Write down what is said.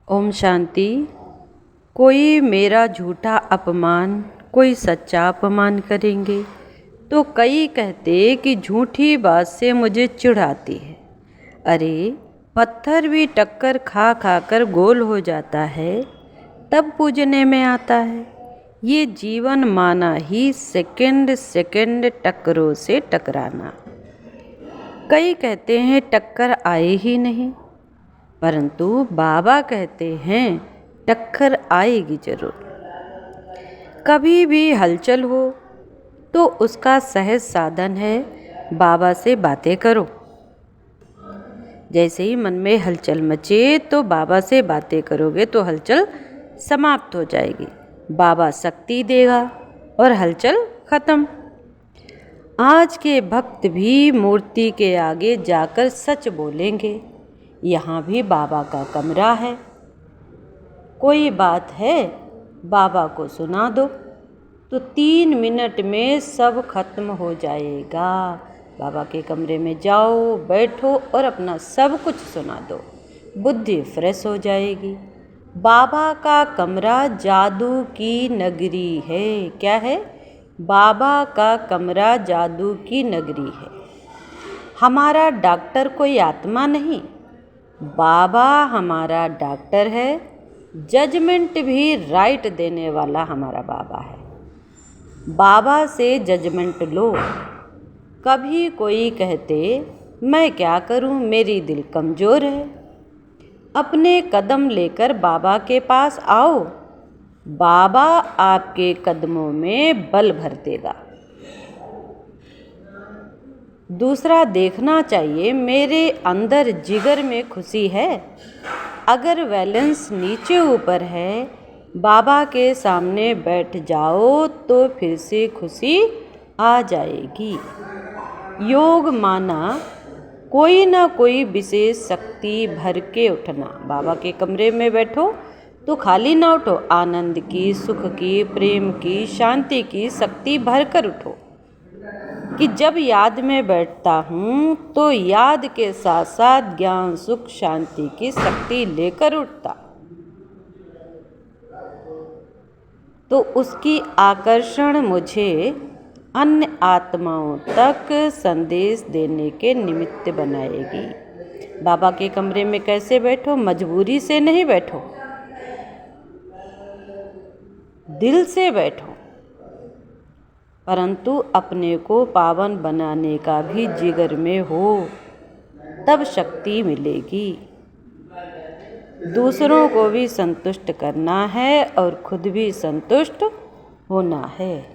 ओम शांति। कोई मेरा झूठा अपमान, कोई सच्चा अपमान करेंगे तो कई कहते कि झूठी बात से मुझे चिढ़ आती है। अरे पत्थर भी टक्कर खा खा कर गोल हो जाता है, तब पूजने में आता है। ये जीवन माना ही सेकंड सेकंड टक्करों से टकराना। कई कहते हैं टक्कर आए ही नहीं, परंतु बाबा कहते हैं टक्कर आएगी जरूर। कभी भी हलचल हो तो उसका सहज साधन है बाबा से बातें करो। जैसे ही मन में हलचल मचे तो बाबा से बातें करोगे तो हलचल समाप्त हो जाएगी। बाबा शक्ति देगा और हलचल खत्म। आज के भक्त भी मूर्ति के आगे जाकर सच बोलेंगे। यहाँ भी बाबा का कमरा है, कोई बात है बाबा को सुना दो तो 3 मिनट में सब खत्म हो जाएगा। बाबा के कमरे में जाओ, बैठो और अपना सब कुछ सुना दो, बुद्धि फ्रेश हो जाएगी। बाबा का कमरा जादू की नगरी है। क्या है? बाबा का कमरा जादू की नगरी है। हमारा डॉक्टर कोई आत्मा नहीं, बाबा हमारा डॉक्टर है। जजमेंट भी राइट देने वाला हमारा बाबा है। बाबा से जजमेंट लो। कभी कोई कहते मैं क्या करूं, मेरी दिल कमज़ोर है। अपने कदम लेकर बाबा के पास आओ, बाबा आपके कदमों में बल भर देगा। दूसरा देखना चाहिए मेरे अंदर जिगर में खुशी है। अगर बैलेंस नीचे ऊपर है, बाबा के सामने बैठ जाओ तो फिर से खुशी आ जाएगी। योग माना कोई ना कोई विशेष शक्ति भर के उठना। बाबा के कमरे में बैठो तो खाली ना उठो, आनंद की, सुख की, प्रेम की, शांति की शक्ति भर कर उठो। कि जब याद में बैठता हूँ तो याद के साथ साथ ज्ञान, सुख, शांति की शक्ति लेकर उठता, तो उसकी आकर्षण मुझे अन्य आत्माओं तक संदेश देने के निमित्त बनाएगी। बाबा के कमरे में कैसे बैठो? मजबूरी से नहीं बैठो, दिल से बैठो, परंतु अपने को पावन बनाने का भी जिगर में हो, तब शक्ति मिलेगी। दूसरों को भी संतुष्ट करना है और खुद भी संतुष्ट होना है।